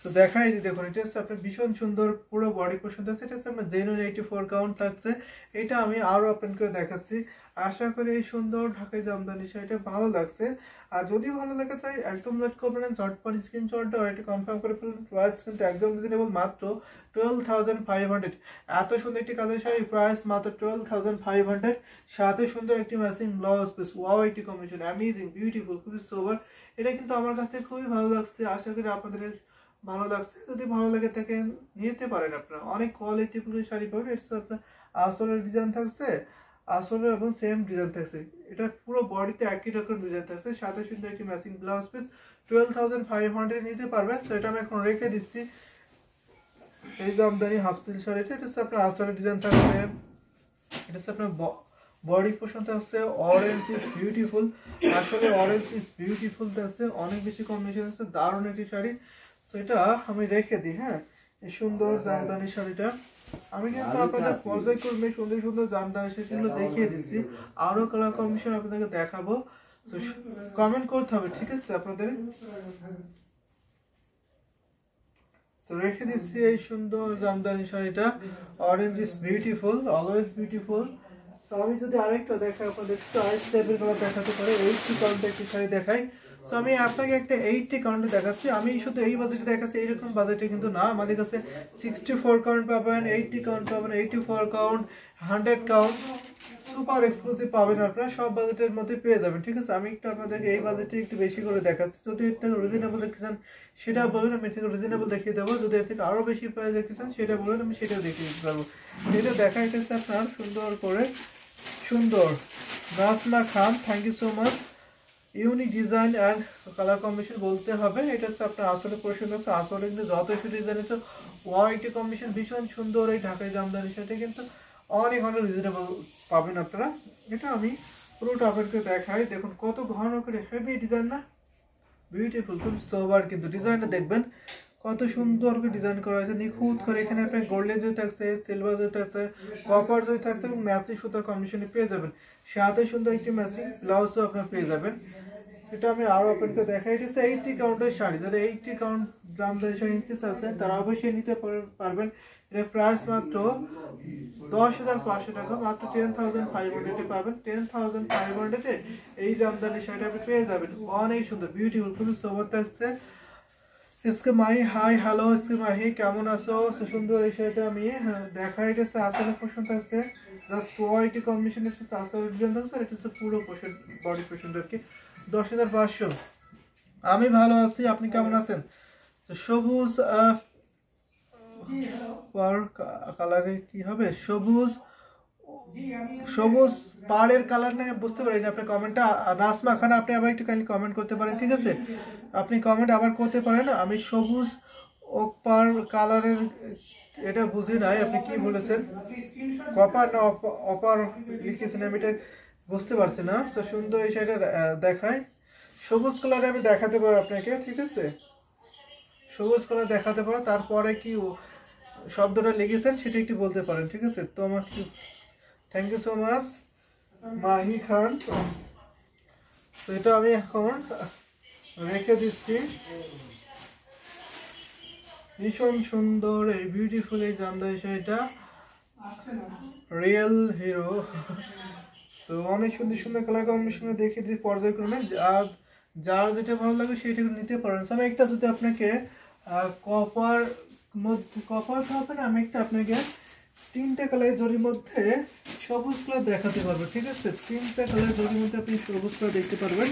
তো দেখাই দিই, দেখুন এটা হচ্ছে আপনার ভীষণ সুন্দর পুরো বডি পোর্শন থাকছে। এটা হচ্ছে আপনার জেনুইন 84 কাউন্ট থাকছে। এটা আমি আরো ওপেন করে দেখাচ্ছি। আশা করি এই সুন্দর ঢাকাই জামদানি শাড়িটা ভালো লাগছে। আর যদি ভালো লাগে তাই একদম লেট করবেন না, ঝটপট স্ক্রিনশটটা আর এটা কনফার্ম করে ফেলুন। প্রাইস কিন্তু একদম রিজনেবল, মাত্র 12,500। এত সুন্দর একটি কাজের শাড়ি, প্রাইস মাত্র 12,500। সাথে সুন্দর একটি ম্যাচিং ব্লাউজ পিস, ওয়াও একটি কম্বিনেশন, অ্যামেজিং, বিউটিফুল, খুবই সোবার। এটা কিন্তু আমার কাছ থেকে খুবই ভালো লাগছে। আশা করি আপনাদের ভালো লাগছে। যদি ভালো লাগে থাকে নিতে পারেন আপনারা। অনেক কোয়ালিটিফুল শাড়ি পাবেন। এটা আপনার আসলের ডিজাইন থাকছে, আসলে এবং সেম ডিজাইন থাকছে। এটা পুরো বডিতে একই রকম ডিজাইন থাকছে, সাথে সুন্দর একটি ম্যাচিং ব্লাউজ পিস। 12,500 নিতে পারবেন। তো এটা আমি এখন রেখে দিচ্ছি। এই জামদানি হাফ সিল্ক শাড়িটা, এটা হচ্ছে আপনার আসলের ডিজাইন থাকছে। এটা হচ্ছে আপনার বডি পোর্শন থাকছে অরেঞ্জ ইজ বিউটিফুল। আসলে অরেঞ্জ ইজ বিউটিফুল থাকছে, অনেক বেশি কম্বিনেশন আছে, দারুণ একটি শাড়ি। তো এটা আমি রেখে দিই। হ্যাঁ, এই সুন্দর জামদানি শাড়িটা আমি কিন্তু আপনাদের পর্যায়ক্রমে সুন্দর সুন্দর জামদানি শাড়িগুলো দেখিয়ে দিচ্ছি। আরো কালার কম্বিনেশন আপনাদেরকে দেখাবো। তো কমেন্ট করতে হবে, ঠিক আছে আপনাদের। তো রেখে দিচ্ছি এই সুন্দর জামদানি শাড়িটা। Orange is beautiful, always beautiful. তো আমি যদি আরেকটা দেখাই আপনাদের, চয়েস টাইপের গুলো দেখাতে পারে। 80 কাউন্টের একটি শাড়ি দেখাই। তো আমি আপনাকে একটা 80 কাউন্টে দেখাচ্ছি। আমি শুধু এই বাজেটে দেখাচ্ছি, এইরকম বাজেটে কিন্তু না। আমাদের কাছে 64 কাউন্ট পাবেন, 80 কাউন্ট পাবেন, 84 কাউন্ট, 100 কাউন্ট, সুপার এক্সক্লুসিভ পাবেন। আপনারা সব বাজেটের মধ্যে পেয়ে যাবেন, ঠিক আছে। আমি একটু আপনাদেরকে এই বাজেটে একটু বেশি করে দেখাচ্ছি। যদি এর থেকে রিজনেবল দেখেছেন সেটা বলুন, আমি এর থেকে রিজনেবল দেখিয়ে দেবো। যদি এর থেকে আরো বেশি প্রাইস দেখেছেন সেটা বলুন, আমি সেটাও দেখিয়ে দিতে পারবো। এটা দেখা যাচ্ছে আপনার সুন্দর করে, সুন্দর Najma Khan, thank you so much. Unique design and colour combination বলতে হবে। এটা হচ্ছে আপনার আসলে পছন্দ হচ্ছে, আসলে কিন্তু যত একটু ডিজাইন আছে ওয়াইটি কম্বিনেশন ভীষণ সুন্দর। এই ঢাকাই জামদানির সাথে কিন্তু অনেক অনেক রিজনেবল পাবেন আপনারা। এটা আমি পুরোটা আপনাদেরকে দেখাই। দেখুন কত ঘন করে হেভি ডিজাইন না, বিউটিফুল, খুব সোবার। কিন্তু ডিজাইনটা দেখবেন কত সুন্দর করে ডিজাইন করা হয়েছে, নিখুঁত করে। এখানে আপনার গোল্ডেন জয় থাকছে, সিলভার জয় থাকছে, কপার জয় থাকছে এবং ম্যাচিং সুতার কম্বিনেশনে পেয়ে যাবেন। সাথে সুন্দর একটি ম্যাচিং ব্লাউজও আপনার পেয়ে যাবেন। সেটা আমি আরো আপনাকে দেখাই। এটা হচ্ছে 80 কাউন্টের শাড়ি। যারা 80 কাউন্ট জামদানি শাড়ি নিতে চাচ্ছেন তারা অবশ্যই নিতে পারবেন। এটা প্রাইস মাত্র 10,500 টাকা, মাত্র 10,500 পাবেন। 10,500 এই জামদানি শাড়িটা আপনি পেয়ে যাবেন। অনেক সুন্দর, বিউটিফুল, খুবই সোবার থাকছে। इसके माही हाय হ্যালো इसके माही কেমন আছো? সুন্দর এই শাড়িটা আমি দেখাই। এটা হচ্ছে আসলে পোর্শন থাকছে, জাস্ট কোয়ালিটি কম্বিনেশন হচ্ছে আসলে ডিজাইন থাকছে। এটা হচ্ছে পুরো পোর্শন, বডি পোর্শনটা আর কি। 10,500। আমি ভালো আছি, আপনি কেমন আছেন? তো সবুজ কালারে কি হবে? সবুজ, সবুজ পাড়ের কালার না বুঝতে পারি না আপনার কমেন্টটা। নাজমা খান, আপনি আবার একটু কাইন্ডলি কমেন্ট করতে পারেন, ঠিক আছে। আপনি কমেন্ট আবার করতে পারেন। আমি সবুজ ওক পাড় কালারের এটা বুঝি নাই, আপনি কি বলেছেন? কপার না অপার লিখেছেন, আমি এটা বুঝতে পারছি না। তো সুন্দর এই শাড়িটা দেখায়। সবুজ কালারে আমি দেখাতে পারবো আপনাকে, ঠিক আছে। সবুজ কালার দেখাতে পারো, তারপরে কি শব্দটা লিখেছেন সেটা একটু বলতে পারেন, ঠিক আছে। তো আমাকে thank you so much Mahi Khan. তো এটা আমি এখন রেখে দিচ্ছি। ভীষণ সুন্দর এই বিউটিফুল এই জামদানি শাড়িটা, রিয়েল হিরো। তো অনেক সুন্দর সুন্দর কালার কম্বিনেশনে দেখে দিচ্ছি পর্যায়ক্রমে। যার যেটা ভালো লাগে সেটা নিতে পারেন। আমি একটা যদি আপনাকে কপার মধ্যে, কপার হবে না, আমি একটা আপনাকে 3টা কালার জরির মধ্যে সবুজ কালার দেখাতে পারবো, ঠিক আছে। 3টা কালার জরির মধ্যে আপনি সবুজ কালার দেখতে পারবেন।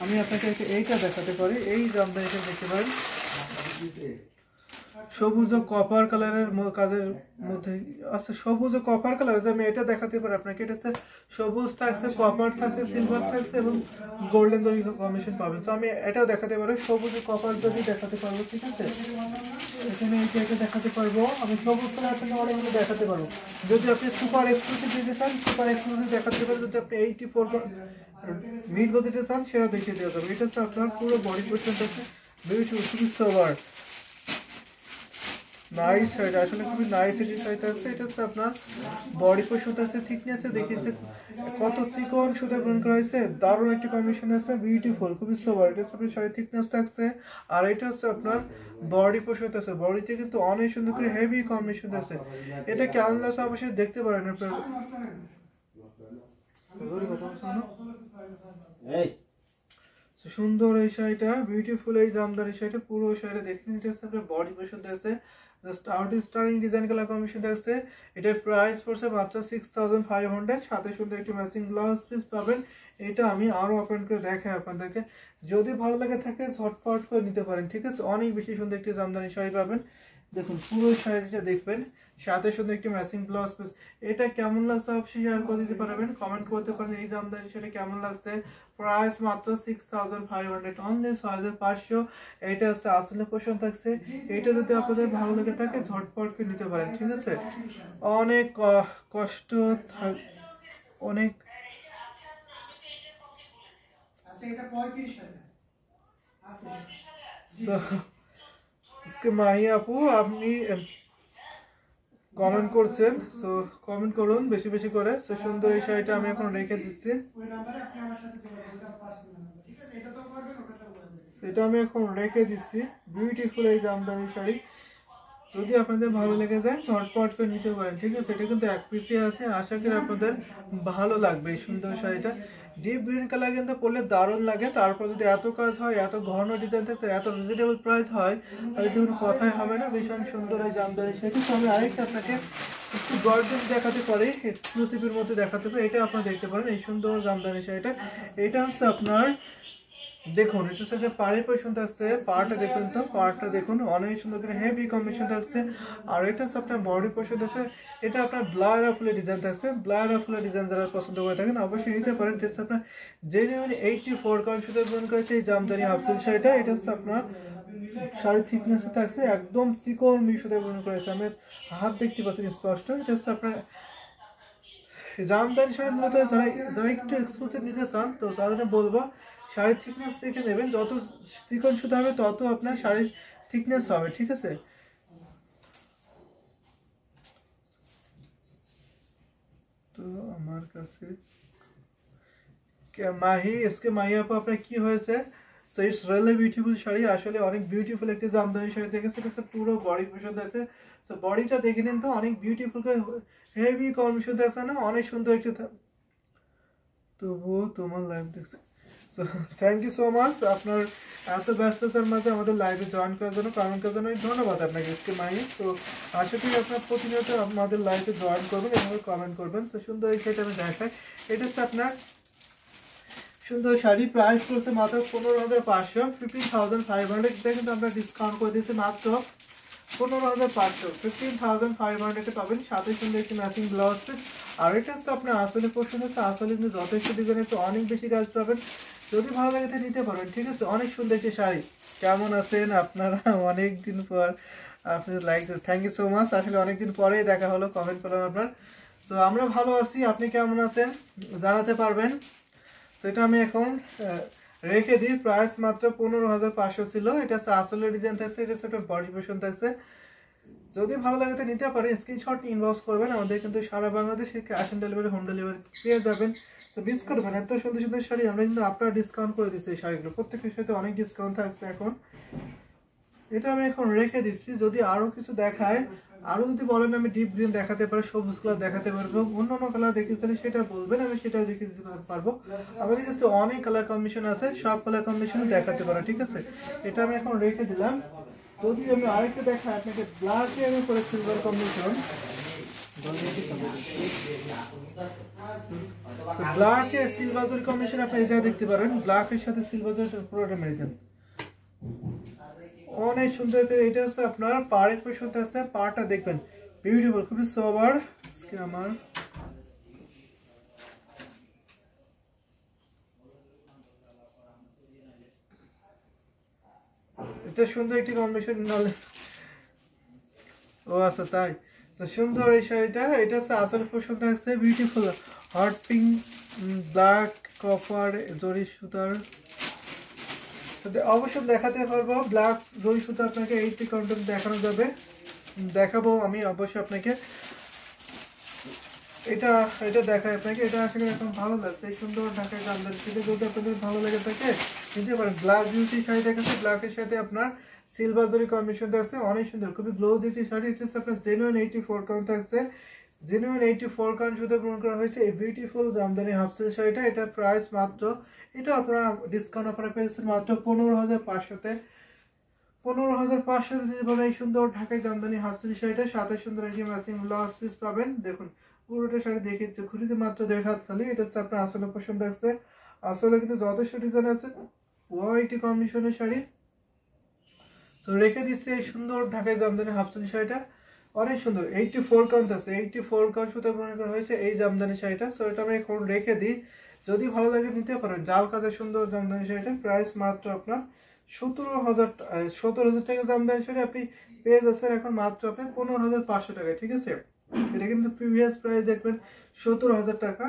আমি আপনাকে এইটা দেখাতে পারি, এই জামদানিটা দেখতে পারেন। সবুজ ও কপার কালারের কাজের মধ্যে আছে, সবুজ ও কপার কালার। আমি এটা দেখাতে পারি আপনাকে। এটা হচ্ছে সবুজ থাকছে, কপার থাকছে, সিলভার থাকছে এবং গোল্ডেন জরি কম্বিনেশন পাবেন। তো আমি এটাও দেখাতে পারি, সবুজ ও কপার জরি দেখাতে পারবো, ঠিক আছে। এখানে এটা দেখাতে পারবো। আমি সবুজ কালার আপনাকে অনেকগুলো দেখাতে পারবো। যদি আপনি সুপার এক্সক্লুসিভ দিতে চান সুপার এক্সক্লুসিভ দেখাতে পারবো। যদি আপনি 84 মিড বাজেটে চান সেটা দেখিয়ে দেওয়া যাবে। এটা হচ্ছে আপনার পুরো বডি পোর্শন আছে, বিউটিফুল, খুবই সোবার। নাইস শাড়িটা আসলে খুবই নাইস একটি শাড়িটা আছে। এটা হচ্ছে আপনার বডি পোর্শন আছে, থিকনেসে দেখিয়েছে কত চিকন সুতা গ্রহণ করা হয়েছে, দারুণ একটি কম্বিনেশন আছে, বিউটিফুল, খুবই সোবার। এটা হচ্ছে আপনার শাড়ির থিকনেস থাকছে। আর এটা হচ্ছে আপনার বডি পোর্শন আছে, বডিতে কিন্তু অনেক সুন্দর করে হেভি কম্বিনেশন আছে। এটা কেমন লাগছে অবশ্যই দেখতে পারেন আপনার। সুন্দর এই শাড়িটা, বিউটিফুল এই জামদানি শাড়িটা, পুরো শাড়িটা দেখে নিতে হচ্ছে আপনার বডি পোর্শন আছে, just out steering design colour combination আছে। এটার প্রাইস পড়ছে মাত্র 6500, সাথে সুন্দর একটি ম্যাচিং ব্লাউজ পিস পাবেন। এটা আমি আরো ওপেন করে দেখাই আপনাদেরকে, যদি ভালো লাগে থাকে ঝটপট করে নিতে পারেন, ঠিক আছে। অনেক বেশি সুন্দর একটি জামদানি শাড়ি পাবেন, দেখুন পুরো শাড়িটা দেখবেন, সাথে সুন্দর একটি ম্যাচিং ব্লাউজ পিস। এটা কেমন লাগছে অবশ্যই শেয়ার করে দিতে পারবেন, কমেন্ট করতে পারেন এই জামদানি শাড়ি কেমন লাগছে। প্রাইস মাত্র 6500, অনলি 6500। এটা হচ্ছে আসলে পোষণ থাকছে। এটা যদি আপনাদের ভালো লেগে থাকে ঝটপট করে নিতে পারেন, ঠিক আছে। অনেক কষ্ট অনেক তো इसके মাহি আপু আপনি কমেন্ট করছেন, সো কমেন্ট করুন বেশি বেশি করে। সো সুন্দর এই শাড়িটা আমি এখন রেখে দিচ্ছি, সেটা আমি এখন রেখে দিচ্ছি। বিউটিফুল এই জামদানি শাড়ি, যদি আপনাদের ভালো লেগে যায় ঝটপট করে নিতে পারেন, ঠিক আছে। এটা কিন্তু এক পিসে আছে, আশা করি আপনাদের ভালো লাগবে এই সুন্দর শাড়িটা। ডিপ গ্রিন কালার কিন্তু পরলে দারুণ লাগে, তারপর যদি এত কাজ হয়, এত ঘন ডিজাইন থাকতে, এত রিজনেবল প্রাইস হয়, তাহলে কোনো কথাই হবে না। ভীষণ সুন্দর এই জামদানি শাড়ি। তো আমি আরেকটা আপনাকে একটু গর্জিয়াস দেখাতে পারি, এক্সক্লুসিভের মধ্যে দেখাতে পারি, এটা আপনারা দেখতে পারেন এই সুন্দর জামদানি শাড়িটা। এটা হচ্ছে আপনার দেখুন, এটা সাথে পাড়ে পয়সন থাকছে, পাড়টা দেখুন, তো পাড়টা দেখুন অনেক সুন্দর করে হেভি কম্বিনেশন থাকছে। আর এটা হচ্ছে আপনার বডি পয়সন থাকছে, এটা আপনার ব্লার ফুলের ডিজাইন থাকছে। ব্লার ফুলের ডিজাইন যারা পছন্দ করে থাকেন অবশ্যই নিতে পারেন। এটা হচ্ছে আপনার জেনুইন 84 কাউন্ট সুতা গ্রহণ করেছে এই জামদানি আফজল শাড়িটা। এটা হচ্ছে আপনার শাড়ির থিকনেস থাকছে একদম চিকন সুতা গ্রহণ করেছে, আমি হাত দেখতে পাচ্ছি স্পষ্ট। এটা হচ্ছে আপনার জামদানি শাড়ি মূলত যারা যারা একটু এক্সক্লুসিভ নিতে চান, তো তাদের বলবো শাড়ির থিকনেস দেখে নেবেন, যত চিকন সুতা হবে তত আপনার শাড়ির থিকনেস হবে, ঠিক আছে। তো আমার কাছে মাহি এসকে মাহি আপু আপনার কি হয়েছে? So it's really beautiful sari, আসলে অনেক বিউটিফুল একটি জামদানি শাড়ি দেখেছে। এটা পুরো বডি পছন্দ আছে, সো বডিটা দেখে নিন, তো অনেক বিউটিফুল করে হেভি কম্বিনেশন আছে না, অনেক সুন্দর একটি। তবুও তোমার লাইভ দেখছি, so thank you so much আপনার এত ব্যস্ততার মাঝে আমাদের লাইভে জয়েন করার জন্য, কমেন্ট করার জন্য ধন্যবাদ আপনাকে এসকে মাহি। তো আশা করি আপনার প্রতিনিয়ত আমাদের লাইভে জয়েন করবেন, এভাবে কমেন্ট করবেন। তো সুন্দর এই শাড়িটা আমি দেখাই, এটা হচ্ছে আপনার সুন্দর শাড়ি, প্রাইস পড়ছে মাত্র 15,500, 15,500। এটা কিন্তু আমরা ডিসকাউন্ট করে দিয়েছি মাত্র 15,500, 15,500 পাবেন, সাথে সুন্দর একটি ম্যাচিং ব্লাউজ পিস। আর এটা হচ্ছে আপনার আসলে পোর্শন হচ্ছে, আসলে কিন্তু যথেষ্ট ডিজাইন আছে, অনেক বেশি কাজ পাবেন, যদি ভালো লাগে তাহলে নিতে পারবেন, ঠিক আছে। অনেক সুন্দর একটি শাড়ি। কেমন আছেন আপনারা? অনেক দিন পর আপনাদের like, thank you so much. আসলে অনেকদিন পরেই দেখা হলো, কমেন্ট করলাম আপনার। তো আমরা ভালো আছি, আপনি কেমন আছেন জানাতে পারবেন। সেটা আমি এখন রেখে দিই। প্রাইস মাত্র 15,500 ছিল। এটা হচ্ছে আসলে ডিজাইন থাকছে, এটা হচ্ছে একটা বডি পোর্শন থাকছে। যদি ভালো লাগে তো নিতে পারেন, স্ক্রিনশট ইনবক্স করবেন। আমাদের কিন্তু সারা বাংলাদেশে cash on delivery, home delivery পেয়ে যাবেন। সো মিস করবেন, এত সুন্দর সুন্দর শাড়ি আমরা কিন্তু আপনারা ডিসকাউন্ট করে দিচ্ছি। এই শাড়িগুলো প্রত্যেকটির সাথে অনেক ডিসকাউন্ট থাকছে এখন। এটা আমি এখন রেখে দিচ্ছি, যদি আরো কিছু দেখায়, আরো যদি বলেন আমি ডিপ গ্রিন দেখাতে পারি, সবুজ কালার দেখাতে পারবো, অন্য অন্য কালার দেখতে চাইলে সেটা বলবেন, আমি সেটা দেখে দিতে পারবো। আমাদের কাছে অনেক কালার কম্বিনেশন আছে, সব কালার কম্বিনেশন দেখাতে পারো, ঠিক আছে। এটা আমি এখন রেখে দিলাম। যদি আমি আরেকটা দেখাই আপনাকে, ব্ল্যাকে আমি করে সিলভার কম্বিনেশন, ব্ল্যাকে সিলভার কম্বিনেশন আপনি এটা দেখতে পারেন, ব্ল্যাকের সাথে সিলভার পুরোটা মেরে দেন, অনেক সুন্দর করে। এটা হচ্ছে আপনার পাড়ের পোর্শন আছে, পাড়টা দেখবেন বিউটিফুল, খুবই সোবার। আজকে আমার এটা সুন্দর একটি কম্বিনেশন, ও আচ্ছা তাই। তো সুন্দর এই শাড়িটা, এটা হচ্ছে আসল পোর্শন থাকছে beautiful hot pink, black, copper, জরি সুতার। অবশ্যই দেখাতে পারবো, ব্ল্যাক জরি সুতা আপনাকে 80 কাউন্টে দেখানো যাবে। দেখাবো আমি অবশ্যই আপনাকে। এটা এটা দেখায় আপনাকে, এটা আসলে এখন ভালো লাগছে, এই সুন্দর ঢাকায় জামদানি শাড়ি যদি আপনাদের ভালো লেগে থাকে নিতে পারেন। ব্ল্যাক বিউটি শাড়ি দেখাচ্ছে, ব্ল্যাকের সাথে আপনার সিলভার জরি কম্বিনেশন থাকছে, অনেক সুন্দর, খুবই গ্লোজ একটি শাড়ি। এটা হচ্ছে আপনার জেনুইন 84 কাউন্ট থাকছে, জেনুইন 84 কাউন্ট সুতো পূরণ করা হয়েছে এই বিউটিফুল জামদানি হাফ সিল্ক শাড়িটা। এটা প্রাইস মাত্র, এটা আপনারা ডিসকাউন্ট অফারে পেয়েছেন মাত্র 15,500-তে। 15,500 নিতে পারেন এই সুন্দর ঢাকায় জামদানি হাফ সিল্ক শাড়িটা। সাথে সুন্দর একটি ম্যাচিং ব্লাউজ পিস পাবেন। দেখুন পুরোটা শাড়ি দেখিয়েছে, খুঁটিতে মাত্র 1.5 হাত খালি। এটা হচ্ছে আপনার আসলে পছন্দ আসছে, আসলে কিন্তু যথেষ্ট ডিজাইন আছে, ওয়াইটি কম্বিনেশনের শাড়ি। তো রেখে দিচ্ছে এই সুন্দর ঢাকায় জামদানি হাফ সিল্ক শাড়িটা, অনেক সুন্দর। 84 কাউন্ট আছে, 84 কাউন্ট সুতো মনে করা হয়েছে এই জামদানি শাড়িটা। সো এটা আমি এখন রেখে দিই, যদি ভালো লাগে নিতে পারেন। জাল কাজের সুন্দর জামদানি শাড়িটা, প্রাইস মাত্র আপনার 17,000 টাকা জামদানি শাড়ি আপনি পেয়ে যাচ্ছেন এখন মাত্র আপনার 15,500 টাকায়, ঠিক আছে। এটা কিন্তু প্রিভিয়াস প্রাইস দেখবেন 17,000 টাকা,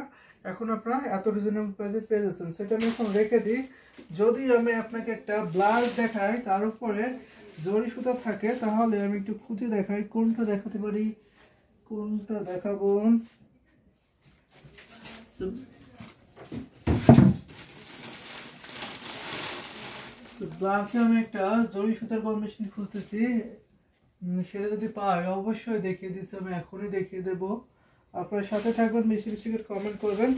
এখন আপনারা এত রিজনেবল প্রাইসে পেয়ে যাচ্ছেন। সেটা আমি এখন রেখে দিই। যদি আমি আপনাকে একটা ব্লাউজ দেখাই তার উপরে জরি সুতা থাকে, তাহলে আমি একটু খুঁজে দেখাই কোনটা দেখাতে পারি, কোনটা দেখাবো। ব্লাউজে আমি একটা জরি সুতার কম্বিনেশন খুঁজতেছি, সেটা যদি পাই অবশ্যই দেখিয়ে দিচ্ছি, আমি এখনই দেখিয়ে দেবো। আপনার সাথে থাকবেন, বেশি বেশি করে কমেন্ট করবেন।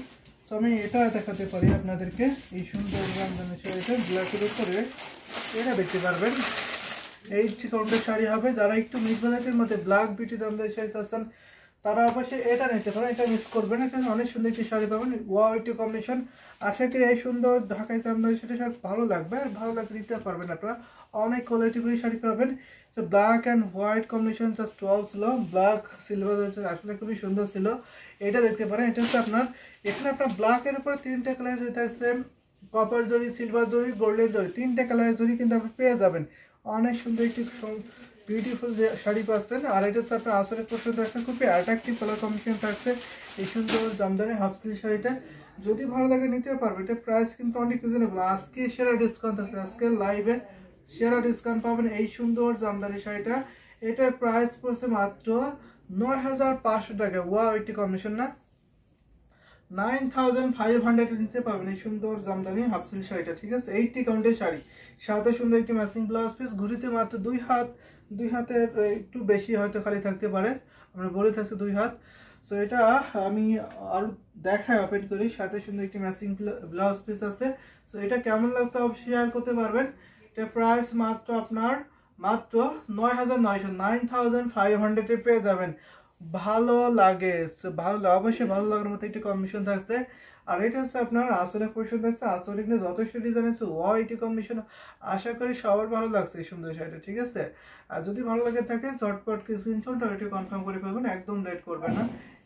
তো আমি এটা দেখাতে পারি আপনাদেরকে, এই সুন্দর জামদানি শাড়িটা ব্ল্যাকের উপরে, এটা দেখতে পারবেন 80 কাউন্টের শাড়ি হবে। যারা একটু মিড বাজেটের মধ্যে ব্ল্যাক বিউটি জামদানি শাড়ি চাচ্ছেন তারা অবশ্যই এটা নিতে পারেন, এটা মিস করবেন। এটা অনেক সুন্দর একটি শাড়ি পাবেন, ওয়াইটি কম্বিনেশন। আশা করি এই সুন্দর ঢাকায় জামদানি শাড়ি সব ভালো লাগবে, আর ভালো লাগবে নিতে পারবেন আপনারা। অনেক কোয়ালিটিফুল শাড়ি পাবেন। তো black and white combination just wow ছিল, ব্ল্যাক সিলভার আসলে খুবই সুন্দর ছিল। এটা দেখতে পারেন, এটা হচ্ছে আপনার, এখানে আপনার ব্ল্যাকের উপরে 3টা কালার যেটা আছে, কপার জরি, সিলভার জরি, গোল্ডেন জরি, 3টা কালারের জরি কিন্তু আপনি পেয়ে যাবেন। অনেক সুন্দর একটি বিউটিফুল যে শাড়ি পাচ্ছেন। আর এটা হচ্ছে আপনার আসরের পছন্দ থাকছে, খুবই অ্যাট্রাকটিভ কালার কম্বিনেশন থাকছে এই সুন্দর জামদানি হাফ সিল্ক শাড়িটা। যদি ভালো লাগে নিতে পারবে। এটা প্রাইস কিন্তু অনেক রিজনেবল, আজকে সেরা ডিসকাউন্ট আছে, আজকে লাইভে সেরা ডিসকাউন্ট পাবেন এই সুন্দর জামদানি শাড়িটা। এটার প্রাইস পড়ছে মাত্র 9,500 টাকা। ওয়াও, একটি কম্বিনেশন না, 9,500 নিতে পারবেন এই সুন্দর জামদানি হাফ সিল্ক শাড়িটা, ঠিক আছে। 80 কাউন্টের শাড়ি, সাথে সুন্দর একটি ম্যাচিং ব্লাউজ পিস, ঘুরিতে মাত্র 2 হাত, 2 হাতের একটু বেশি হয়তো খালি থাকতে পারে, আমরা বলে থাকছি 2 হাত। সো এটা আমি আরো দেখাই ওপেন করি, সাথে সুন্দর একটি ম্যাচিং ব্লাউজ পিস আছে। সো এটা কেমন লাগছে অবশ্যই শেয়ার করতে পারবেন। এটা প্রাইস মাত্র আপনার মাত্র 9,900, 9,500 পেয়ে যাবেন। ভালো লাগে, অবশ্যই ভালো লাগার মতো একটি কম্বিনেশন থাকছে। আর এটা হচ্ছে আপনার আসলে পরিশোধ থাকছে, আসলে কিন্তু যথেষ্ট ডিজাইন আছে, ওয়াইটি কম্বিনেশন। আশা করি সবার ভালো লাগছে এই সুন্দর শাড়িটা, ঠিক আছে। আর যদি ভালো লাগে থাকে ঝটপট স্ক্রিনশট আর এটি কনফার্ম করে ফেলবেন, একদম লেট করবেন না।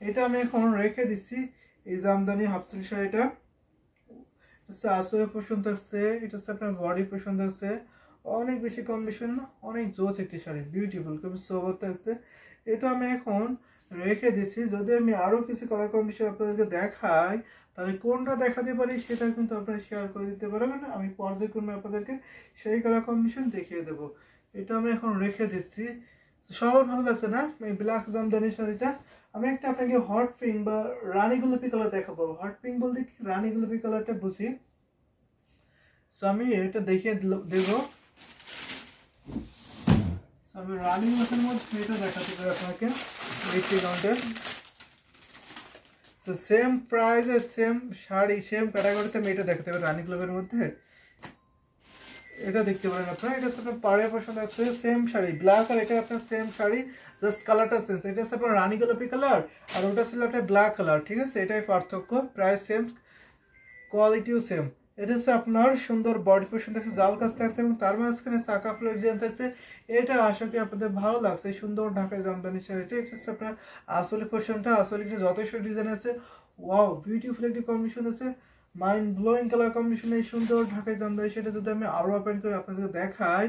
এটা আমি এখন রেখে দিচ্ছি এই জামদানি হাফ সিল্ক শাড়িটা। আসলে পছন্দ থাকছে, এটা হচ্ছে আপনার বডি পছন্দ থাকছে, অনেক বেশি কম্বিনেশন, অনেক জোস একটি শাড়ি, বিউটিফুল, খুবই সোবার থাকছে। এটা আমি এখন রেখে দিচ্ছি। যদি আমি আরো কিছু কালার কম্বিনেশন আপনাদেরকে দেখাই, তাহলে কোনটা দেখাতে পারি সেটা কিন্তু আপনারা শেয়ার করে দিতে পারবেন, আমি পর্যায়ক্রমে আপনাদেরকে সেই কালার কম্বিনেশন দেখিয়ে দেবো। এটা আমি এখন রেখে দিচ্ছি। সবার ভালো লাগছে না এই ব্ল্যাক জামদানি শাড়িটা? আমি একটা আপনাকে হট পিঙ্ক বা রানী গোলাপি কালার দেখাবো। হট পিঙ্ক বলতে কি, রানী গোলাপি কালারটা বুঝি। সো আমি এটা দেখিয়ে দেবো। আমি রানী গোলাপের মধ্যে এটা দেখাতে পারি আপনাকে, 80 কাউন্টের। সো সেম প্রাইসে সেম শাড়ি, সেম ক্যাটাগরিতে আমি এটা দেখাতে পারি রানী গোলাপের মধ্যে। এটা দেখতে পারেন আপনারা, এটা হচ্ছে আপনার পাড়ে পছন্দ আছে, সেম শাড়ি ব্ল্যাক, আর এটা আপনার সেম শাড়ি, জাস্ট কালারটা চেঞ্জ। এটা হচ্ছে আপনার রানী গোলাপি কালার, আর ওটা ছিল আপনার ব্ল্যাক কালার, ঠিক আছে। এটাই পার্থক্য, প্রাইস সেম, কোয়ালিটিও সেম। এটা হচ্ছে আপনার সুন্দর বডি পোর্শন থাকছে, জাল কাজ থাকছে, এবং তার মাঝখানে চাকা ফুলের ডিজাইন থাকছে। এটা আশা করি আপনাদের ভালো লাগছে, সুন্দর ঢাকায় জামদানি শাড়িটা। এটা হচ্ছে আপনার আসলে পোর্শনটা, আসলে যথেষ্ট ডিজাইন আছে, ওয়াও বিউটিফুল একটি কম্বিনেশন আছে, মাইন্ড ব্লোয়িং কালার কম্বিনেশন এই সুন্দর ঢাকায় জামদানি। সেটা যদি আমি আরো ওপেন করে আপনাদেরকে দেখাই,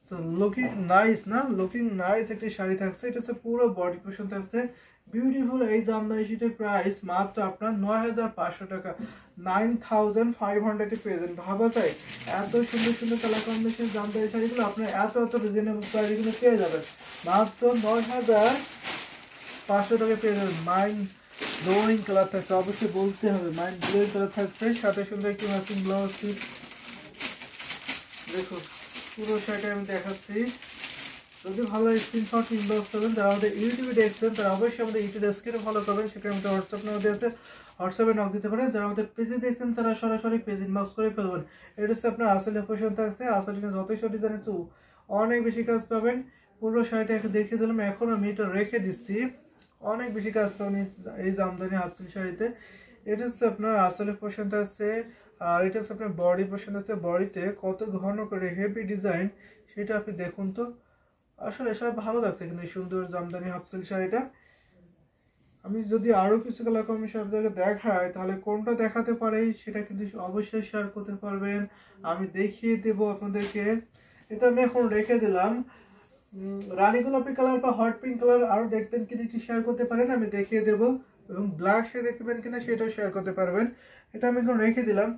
তো লুকিং নাইস না, লুকিং নাইস একটি শাড়ি থাকছে। এটা হচ্ছে পুরো বডি পোর্শন থাকছে, বিউটিফুল এই জামদানি শীটের প্রাইস মাত্র আপনার 9500 টাকা, 9500 পেয়ে যাবেন। ভাবা যায় এত সুন্দর সুন্দর কালার কম্বিনেশন জামদানি শাড়িগুলো আপনার এত রিজনেবল প্রাইসগুলো পেয়ে যাবেন মাত্র 9500 টাকা পেয়ে যাবেন। মাইন্ড ব্লোয়িং কালার থাকছে, অবশ্যই বলতে হবে মাইন্ড ব্লোয়িং কালার থাকছে, সাথে সুন্দর একটি ম্যাচিং ব্লাউজ পিস। দেখুন পুরো শাড়িটা আমি দেখাচ্ছি, যদি ভালো স্ক্রিনশট ইনবক্স করবেন। যারা আমাদের ইউটিউবে দেখছেন তারা অবশ্যই আমাদের ইউটিউব স্ক্রিনে ফলো করবেন, সেখানে আমাদের হোয়াটসঅ্যাপ নাম্বার দেওয়া আছে, হোয়াটসঅ্যাপে নক দিতে পারেন। যারা আমাদের পেজে দেখছেন তারা সরাসরি পেজ ইনবক্স করে ফেলবেন। এটা হচ্ছে আপনার আসলে পোর্শন থাকছে, আসলে যথেষ্ট ডিজাইন আছে, অনেক বেশি কাজ পাবেন। পুরো শাড়িটা একটু দেখিয়ে দিলাম, এখন আমি এটা রেখে দিচ্ছি, অনেক বেশি কাজ পাবেন এই জামদানি হাফসিল শাড়িতে। এটা হচ্ছে আপনার আসলে পোর্শন থাকছে, আর এটা হচ্ছে আপনার বডি পোর্শন আছে। বডিতে কত ঘন করে হেভি ডিজাইন সেটা আপনি দেখুন তো, আসলে সব ভালো লাগছে কিন্তু এই সুন্দর জামদানি হাফসিল শাড়িটা। আমি যদি আরো কিছু কালার কম্বিনেশন আপনাদেরকে দেখাই তাহলে কোনটা দেখাতে পারি সেটা কিন্তু অবশ্যই শেয়ার করতে পারবেন, আমি দেখিয়ে দেব আপনাদেরকে। এটা আমি এখন রেখে দিলাম। রানী গোলাপি কালার বা হট পিঙ্ক কালার আরো দেখবেন কিনা একটু শেয়ার করতে পারেন, আমি দেখিয়ে দেব। এবং ব্ল্যাক শেড দেখবেন কিনা সেটাও শেয়ার করতে পারবেন। এটা আমি এখন রেখে দিলাম।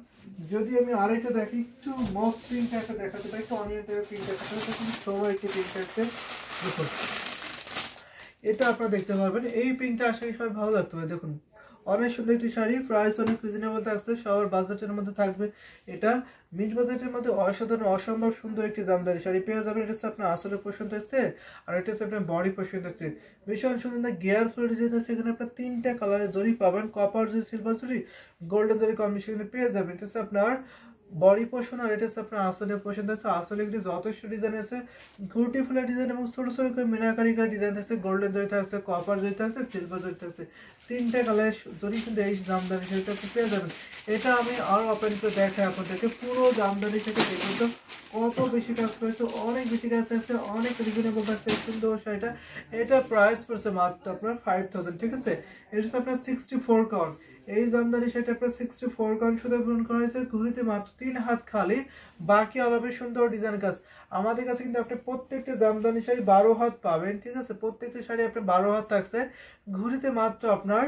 যদি আমি আরেকটা দেখি, একটু মফ পিঙ্ক একটা দেখাতে পারি, একটু অনিয়ন টাইপের পিঙ্ক দেখাতে পারি, কিন্তু সবাই একটু পিঙ্ক আছে। দেখুন এটা আপনারা দেখতে পারবেন, এই পিঙ্কটা আশা করি সবাই ভালো লাগতে পারে। দেখুন অনেক সুন্দর একটি শাড়ি, প্রাইস অনেক রিজনেবল থাকছে, সবার বাজেটের মধ্যে থাকবে। এটা মিড বাজেটের মধ্যে অসাধারণ অসম্ভব সুন্দর একটি জামদানি শাড়ি পেয়ে যাবেন। এটা হচ্ছে আপনার আসলে পছন্দ হচ্ছে, আর এটা হচ্ছে আপনার বডি পছন্দ হচ্ছে। ভীষণ সুন্দর গিয়ার ফ্লো ডিজাইন আছে, এখানে আপনার 3টা কালারের জরি পাবেন, কপার জরি, সিলভার জরি, গোল্ডেন জরি কম্বিনেশনে পেয়ে যাবেন। এটা হচ্ছে আপনার বডি পোর্শন, আর এটা হচ্ছে আপনার আসলে পোর্শন আছে। আসলে একটি যথেষ্ট ডিজাইন আছে, ঘুরটি ফুলের ডিজাইন এবং ছোট ছোট করে মিনাকারিকার ডিজাইন থাকছে, গোল্ডেন জরি থাকছে, কপার জরি থাকছে, সিলভার জরি থাকছে, 3টা কালার জরি কিন্তু এই জামদানি শাড়িটা পেয়ে যাবেন। এটা আমি আরো ওপেন করে দেখাই আপনাদেরকে, পুরো জামদানি থেকে দেখুন তো কত বেশি কাজ করেছে, অনেক বেশি কাজ থাকছে, অনেক রিজনেবল থাকছে এই সুন্দর শাড়িটা। এটা প্রাইস পড়ছে মাত্র আপনার 5000, ঠিক আছে। এটা হচ্ছে আপনার 64 কাউন্ট, এই জামদানি শাড়িটা আপনার 64 কাউন্ট সুদা পূরণ করা হয়েছে, ঘুরিতে মাত্র 3 হাত খালি, বাকি আলাদা সুন্দর ডিজাইন কাজ। আমাদের কাছে কিন্তু আপনি প্রত্যেকটা জামদানি শাড়ি 12 হাত পাবেন, ঠিক আছে। প্রত্যেকটা শাড়ি আপনার 12 হাত থাকছে, ঘুরিতে মাত্র আপনার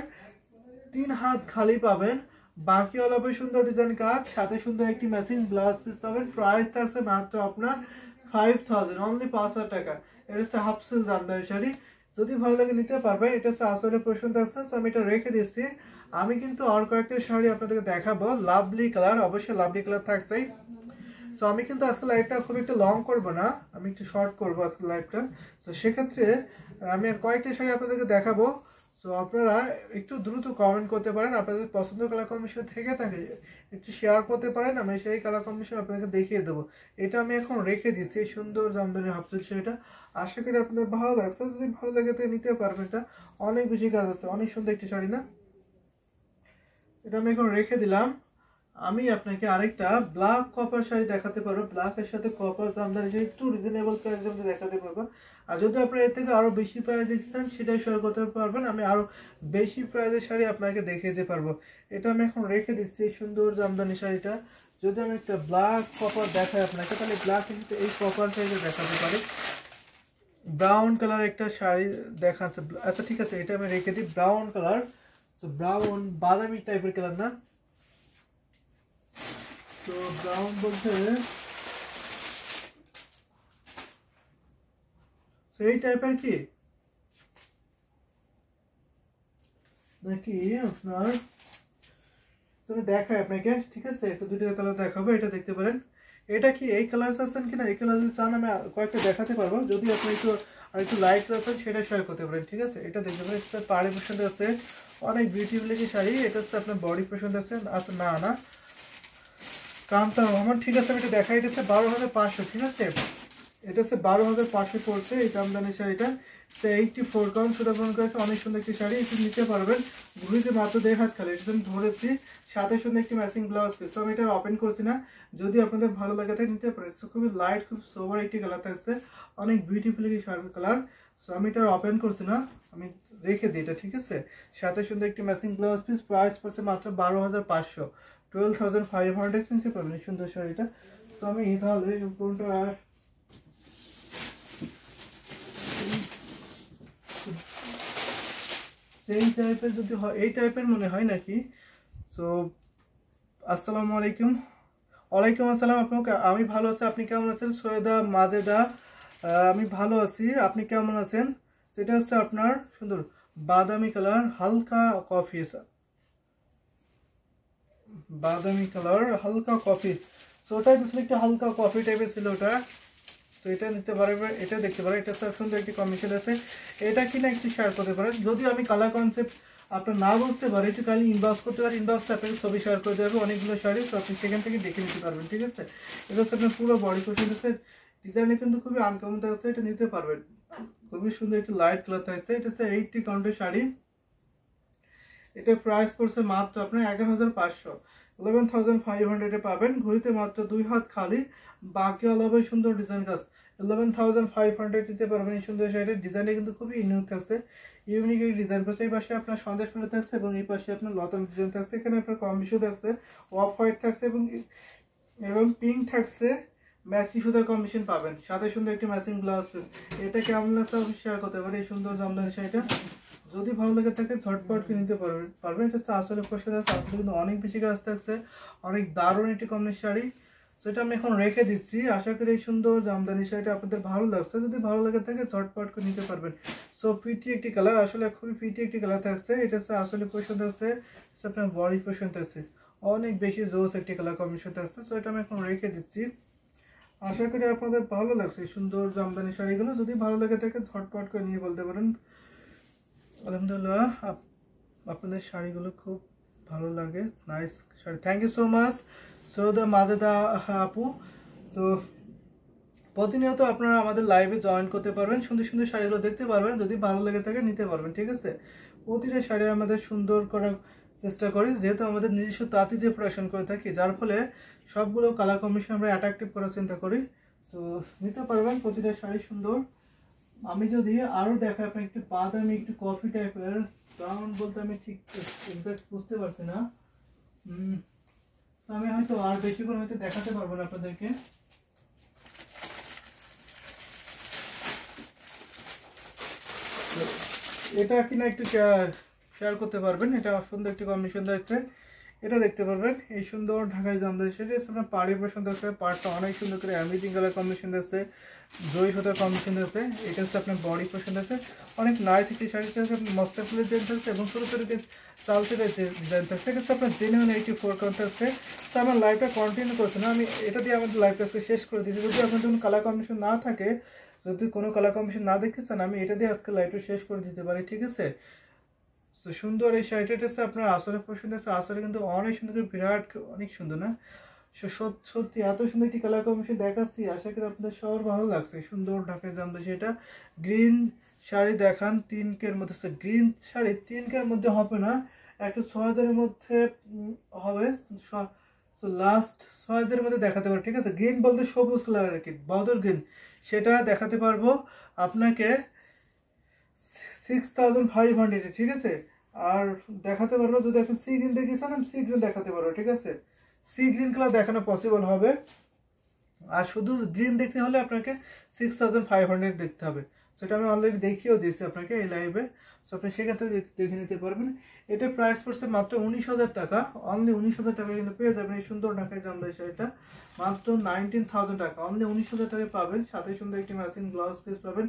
3 হাত খালি পাবেন, বাকি আলাদা সুন্দর ডিজাইন কাজ, সাথে সুন্দর একটি ম্যাচিং ব্লাউজ পিস পাবেন। প্রাইস থাকছে মাত্র আপনার 5000, অনলি 5000 টাকা। এটা হচ্ছে হাফ সিল জামদানি শাড়ি, যদি ভালো লাগে নিতে পারবেন। এটা হচ্ছে আসলে পছন্দ থাকছে, আমি এটা রেখে দিচ্ছি। আমি কিন্তু আর কয়েকটা শাড়ি আপনাদেরকে দেখাবো, লাভলি কালার, অবশ্যই লাভলি কালার থাকছে। সো আমি কিন্তু আজকে লাইভটা খুব একটা লং করব না, আমি একটু শর্ট করবো আজকে লাইভটা। সো সেক্ষেত্রে আমি আর কয়েকটা শাড়ি আপনাদেরকে দেখাবো। সো আপনারা একটু দ্রুত কমেন্ট করতে পারেন, আপনাদের পছন্দের কালার কম্বিনেশন থেকে থাকে একটু শেয়ার করতে পারেন, আমি সেই কালার কম্বিনেশন আপনাদেরকে দেখিয়ে দেবো। এটা আমি এখন রেখে দিচ্ছি, সুন্দর জামদানি হাফসিল শাড়িটা, আশা করি আপনাদের ভালো লাগছে। যদি ভালো লাগে তো নিতে পারবেন, এটা অনেক বেশি কাজ আছে, অনেক সুন্দর একটি শাড়ি না। এটা আমি এখন রেখে দিলাম। আমি আপনাকে আরেকটা ব্ল্যাক কপার শাড়ি দেখাতে পারবো, ব্ল্যাকের সাথে কপার জামদানি শাড়ি একটু রিজনেবল প্রাইসে আমি দেখাতে পারবো। আর যদি আপনারা এর থেকে আরো বেশি প্রাইস দেখছেন সেটাই শেয়ার করতে পারবেন, আমি আরো বেশি প্রাইসের শাড়ি আপনাকে দেখিয়ে দিতে পারবো। এটা আমি এখন রেখে দিচ্ছি সুন্দর জামদানি শাড়িটা। যদি আমি একটা ব্ল্যাক কপার দেখাই আপনাকে, তাহলে ব্ল্যাক কিন্তু এই কপার শাড়িটা দেখাতে পারি। ব্রাউন কালার একটা শাড়ি দেখাচ্ছে, আচ্ছা ঠিক আছে এটা আমি রেখে দিই, ব্রাউন কালার। তো ব্রাউন বাদামি টাইপের কালার না, তো ব্রাউন বলতে এই টাইপের কি নাকি আপনার, আমি দেখাই আপনাকে, ঠিক আছে। একটু দুটো কালার দেখাবো, এটা দেখতে পারেন। এটা কি এই কালার চাচ্ছেন কিনা, এই কালার যদি চান আমি কয়েকটা দেখাতে পারবো, যদি আপনি একটু আর একটু লাইট রাখেন সেটা শেয়ার করতে পারেন, ঠিক আছে। এটা দেখতে পারেন, এটা পাড়ি পছন্দ আছে, অনেক বিউটিফুল একটি শাড়ি। এটা হচ্ছে আপনার বডি পছন্দ আছে, আচ্ছা না না কামতা রহমান, ঠিক আছে আমি এটা দেখাই। এটা হচ্ছে 12500, ঠিক আছে। এটা হচ্ছে 12500 পড়ছে এই জামদানি শাড়িটা। 84 কাউন্ট সুতা পূরণ করেছে, অনেক সুন্দর একটি শাড়ি, একটু নিতে পারবেন। ঘুরিতে মাত্র 1.5 হাত খালি, এটা আমি ধরেছি, সাথে সুন্দর একটি ম্যাচিং ব্লাউজ পিস। তো আমি এটা ওপেন করছি না, যদি আপনাদের ভালো লাগে তাহলে নিতে পারেন। খুবই লাইট, খুব সোবার একটি কালার থাকছে, অনেক বিউটিফুল একটি শাড়ির কালার। সো আমি এটা ওপেন করছি না, আমি রেখে দিই এটা, ঠিক আছে। সাথে সুন্দর একটি ম্যাচিং ব্লাউজ পিস, প্রাইস পড়ছে মাত্র 12500, 12500 নিতে পারবেন এই সুন্দর শাড়িটা। তো আমি তাহলে কোনটা এই টাইপের যদি হয়, এই টাইপের মনে হয় নাকি। সো আসসালামু আলাইকুম। ওয়ালাইকুম আসসালাম। আপনাকে আমি ভালো আছি, আপনি কেমন আছেন? সৈয়দা মাজেদা, আমি ভালো আছি, আপনি কেমন আছেন? সেটা হচ্ছে আপনার সুন্দর বাদামি কালার, হালকা কফি, বাদামি কালার হালকা কফি। সো ওটা একটু হালকা কফি টাইপের ছিল ওটা। তো এটা নিতে পারবে, এটা দেখতে পারেন, এটা সুন্দর একটি কমিশন আছে। এটা কিনা একটু শেয়ার করতে পারেন। যদি আমি কালার কনসেপ্ট আপনার না বুঝতে পারি, একটু খালি ইনবক্স করতে পারি, ইনবক্সে আপনাকে ছবি শেয়ার করে দেবে অনেকগুলো শাড়ি, তো আপনি সেখান থেকে দেখে নিতে পারবেন, ঠিক আছে। এটা হচ্ছে আপনার পুরো বডি পোর্শন আছে, ডিজাইনটা কিন্তু খুবই আনকমন থাকছে, এটা নিতে পারবেন। খুবই সুন্দর একটি লাইট কালার থাকছে। এটা হচ্ছে 80 কাউন্টের শাড়ি। এটা প্রাইস পড়ছে মাত্র আপনার 11,500, 11,500 পাবেন। ঘড়িতে মাত্র 2 হাত খালি, বাকি অলভাবে সুন্দর ডিজাইন কাজ। 11,500 দিতে পারবেন এই সুন্দর শাড়ির। ডিজাইনটা কিন্তু খুবই ইউনিক থাকছে, ইউনিক এই ডিজাইন করছে। এই পাশে আপনার সন্দেশ ফুলে থাকছে এবং এই পাশে আপনার লতাম ডিজাইন থাকছে। এখানে আপনার কম্বিশন থাকছে, অফ হোয়াইট থাকছে এবং পিঙ্ক থাকছে। ম্যাচিং সুতার কম্বিনেশন পাবেন, সাথে সুন্দর একটি ম্যাচিং ব্লাউজ পিস। এটা কেমন লাগছে আপনি শেয়ার করতে পারেন এই সুন্দর জামদানি শাড়িটা। যদি ভালো লাগে থাকে ঝটপট নিতে পারবেন। এটা হচ্ছে আসলে পোশাক আছে, আসলে কিন্তু অনেক বেশি কাজ থাকছে, অনেক দারুণ একটি কম্বিনেশন শাড়ি। সেটা আমি এখন রেখে দিচ্ছি। আশা করি এই সুন্দর জামদানি শাড়িটা আপনাদের ভালো লাগছে। যদি ভালো লাগে থাকে ঝটপট করে নিতে পারবেন। সো পিটি একটি কালার, আসলে খুবই পিটি একটি কালার থাকছে। এটা হচ্ছে আসলে পোশাক আছে, আপনার বডি পোশাক আছে, অনেক বেশি জোস একটি কালার কম্বিনেশন আছে। সো এটা আমি এখন রেখে দিচ্ছি। আশা করি আপনাদের ভালো লাগছে সুন্দর জামদানি শাড়িগুলো। যদি ভালো লাগে থাকে ঝটপট করে নিয়ে বলতে পারেন। আলহামদুলিল্লাহ, আপনাদের শাড়িগুলো খুব ভালো লাগে, nice sari. Thank you so much Syeda Majeda আপু। সো প্রতিনিয়ত আপনারা আমাদের লাইভে জয়েন করতে পারবেন, সুন্দর সুন্দর শাড়িগুলো দেখতে পারবেন। যদি ভালো লাগে থাকে নিতে পারবেন, ঠিক আছে। প্রতিটা শাড়ি আমাদের সুন্দর করার চেষ্টা করি, যেহেতু আমাদের নিজস্ব তাঁতি দিয়ে প্রোডাকশন করে থাকি, যার ফলে সবগুলো কালার কম্বিনেশন আমরা অ্যাট্রাকটিভ করার চিন্তা করি। সো নিতে পারবেন প্রতিটা শাড়ি সুন্দর। আমি যদি আরো দেখাই আপনার একটু বাদামি একটু কফি টাইপের, ব্রাউন বলতে আমি ঠিক এক্সাক্ট বুঝতে পারছি না। আমি হয়তো আর বেশিক্ষণ হয়তো দেখাতে পারবো না আপনাদেরকে। এটা কিনা একটু শেয়ার করতে পারবেন। এটা সুন্দর একটি কম্বিনেশন আছে, এটা দেখতে পারবেন। এই সুন্দর ঢাকায় জামদানি শাড়ি আপনার পাড়ি পছন্দ আছে, পাড়টা অনেক সুন্দর করে অ্যামেজিং কালার কম্বিনেশন আছে, জয়ী সুতার কম্বিনেশন আছে। এটা হচ্ছে আপনার বডি পছন্দ আছে, অনেক নাইস একটি শাড়ি আছে। মস্তা ফুলের ডিজাইন থাকছে এবং ছোটো ছোটো চালচের ডিজাইন থাকছে। এটা হচ্ছে আপনার জেনুইন 84 কাউন্ট আছে। তো আমার লাইভটা কন্টিনিউ করছে না, আমি এটা দিয়ে আমাদের লাইভটা শেষ করে দিয়েছি। যদি আপনার কোনো কালার কম্বিনেশন না থাকে, যদি কোনো কালার কম্বিনেশন না দেখতে চান, আমি এটা দিয়ে আজকে লাইভটা শেষ করে দিতে পারি, ঠিক আছে। তো সুন্দর এই শাড়িটা হচ্ছে আপনার আসলে পছন্দ আছে। আসলে কিন্তু অনেক সুন্দর, বিরাট অনেক সুন্দর না, সত্যি এত সুন্দর একটি কালার কম্বিনেশন দেখাচ্ছি। আশা করি আপনাদের সবার ভালো লাগছে। সুন্দর ঢাকায় জামদানি শাড়িটা। গ্রিন শাড়ি দেখান 3K-র মধ্যে। গ্রিন শাড়ি 3K-র মধ্যে হবে না, একটু 6,000-এর মধ্যে হবে। লাস্ট 6,000-এর মধ্যে দেখাতে পারবো, ঠিক আছে। গ্রিন বলতে সবুজ কালার আর কি, বদর গ্রিন, সেটা দেখাতে পারবো আপনাকে 6,500, ঠিক আছে। আর দেখাতে পারবো যদি আপনি সি গ্রিন দেখিয়েছেন, আমি সি গ্রিন দেখাতে পারবো, ঠিক আছে। সি গ্রিন কালার দেখানো পসিবল হবে। আর শুধু গ্রিন দেখতে হলে আপনাকে 6,500 দেখতে হবে। সেটা আমি অলরেডি দেখিয়েও দিয়েছি আপনাকে এই লাইভে। সো আপনি সেখান থেকে দেখে নিতে পারবেন। এটা প্রাইস পড়ছে মাত্র 19,000 টাকা। অনলি 19,000 টাকা কিন্তু পেয়ে যাবেন এই সুন্দর ঢাকায় জামদানি শাড়িটা। মাত্র 19,000 টাকা, অনলি 19,000 টাকায় পাবেন। সাথে সুন্দর একটি ম্যাচিং ব্লাউজ পিস পাবেন।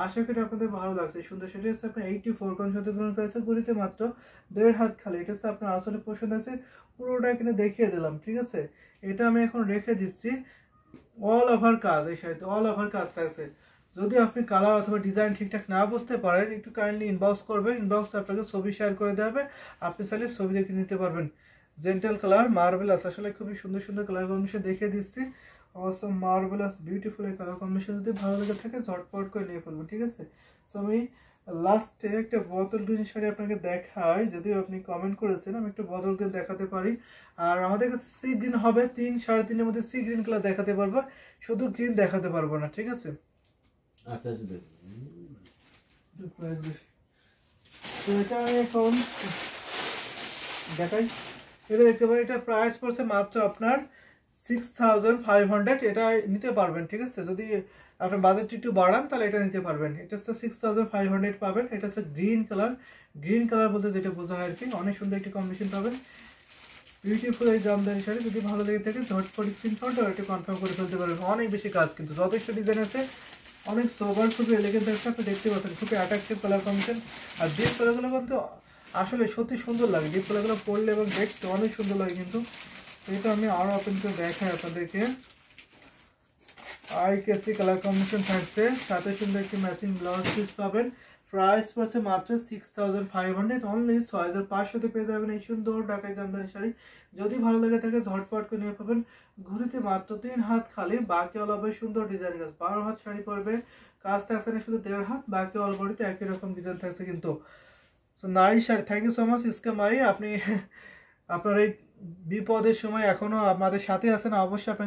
আশা করি আপনাদের ভালো লাগছে। এই সুন্দর শাড়ি হচ্ছে আপনার 84 কাউন্ট সাথে গ্রহণ করেছে। ঘড়িতে মাত্র 1.5 হাত খালি। এটা হচ্ছে আপনার আসলে পছন্দ আছে, পুরোটা কিনে দেখিয়ে দিলাম, ঠিক আছে। এটা আমি এখন রেখে দিচ্ছি। অল ওভার কাজ এই শাড়িতে, অল ওভার কাজটা আছে। যদি আপনি কালার অথবা ডিজাইন ঠিকঠাক না বুঝতে পারেন, একটু কাইন্ডলি ইনবক্স করবেন। ইনবক্সে আপনাকে ছবি শেয়ার করে দেওয়া হবে, আপনি চাইলে ছবি দেখে নিতে পারবেন। জেন্টাল কালার, মার্বেলাস, আসলে খুবই সুন্দর সুন্দর কালার কম্বিনেশন দেখিয়ে দিচ্ছি। অবশ্য মার্বেলাস বিউটিফুল এই কালার কম্বিনেশন যদি ভালো লেগে থাকে ঝটপট করে নিয়ে ফেলবেন, ঠিক আছে। সো আমি লাস্টে একটা বোতল গ্রিন শাড়ি আপনাকে দেখাই, যদিও আপনি কমেন্ট করেছেন, আমি একটা বোতল গ্রিন দেখাতে পারি। আর আমাদের কাছে সি গ্রিন হবে 3 3.5-এর মধ্যে সি গ্রিন কালার দেখাতে পারবো, শুধু গ্রিন দেখাতে পারবো না, ঠিক আছে। আচ্ছা তো এটা আমি এখন দেখাই। এটা দেখতে পারি, এটা প্রাইস পড়ছে মাত্র আপনার 6,500। এটা নিতে পারবেন, ঠিক আছে। যদি আপনার বাজেটটি একটু বাড়ান তাহলে এটা নিতে পারবেন। এটা হচ্ছে 6500 পাবেন। এটা হচ্ছে গ্রিন কালার বলতে যেটা বোঝা হয় আর কি, অনেক সুন্দর একটি কম্বিনেশন পাবেন। বিউটিফুল এই জামদানি শাড়ি যদি ভালো লেগে থাকে ঝটপট স্ক্রিনশট আর একটু কনফার্ম করে ফেলতে পারবেন। অনেক বেশি কাজ কিন্তু যথেষ্ট ডিজাইন আছে, অনেক সোবার, খুবই এলিগেন্ট আছে, আপনি দেখতে পাচ্ছেন খুবই অ্যাট্রাকটিভ কালার কম্বিনেশন। আর ডিপ কালারগুলো কিন্তু আসলে সত্যি সুন্দর লাগে, ডিপ কালারগুলো পরলে এবং দেখতে অনেক সুন্দর লাগে কিন্তু। এটা আমি আরও ওপেন করে দেখাই আপনাদেরকে। আই কেসি কালার কম্বিনেশন থাকছে, সাথে সুন্দর একটি ম্যাচিং ব্লাউজ পিস পাবেন। প্রাইস পড়ছে মাত্র 6500, অনলি 6500 পেয়ে যাবেন এই সুন্দর ঢাকাই জামদানি শাড়ি। যদি ভালো লাগে থাকে ঝটপট করে নিয়ে পাবেন। ঘুরিতে মাত্র 3 হাত খালি, বাকি অল হবে সুন্দর ডিজাইন কাজ। 12 হাত শাড়ি পরবে, কাজ থাকছে না শুধু 1.5 হাত, বাকি অল বডিতে একই রকম ডিজাইন থাকছে কিন্তু। So nice sari, thank you so much Iskam ভাই, আপনি আপনার এই বিপদের সময় এখনো আমাদের সাথে আছেন, অবশ্যই আপনাকে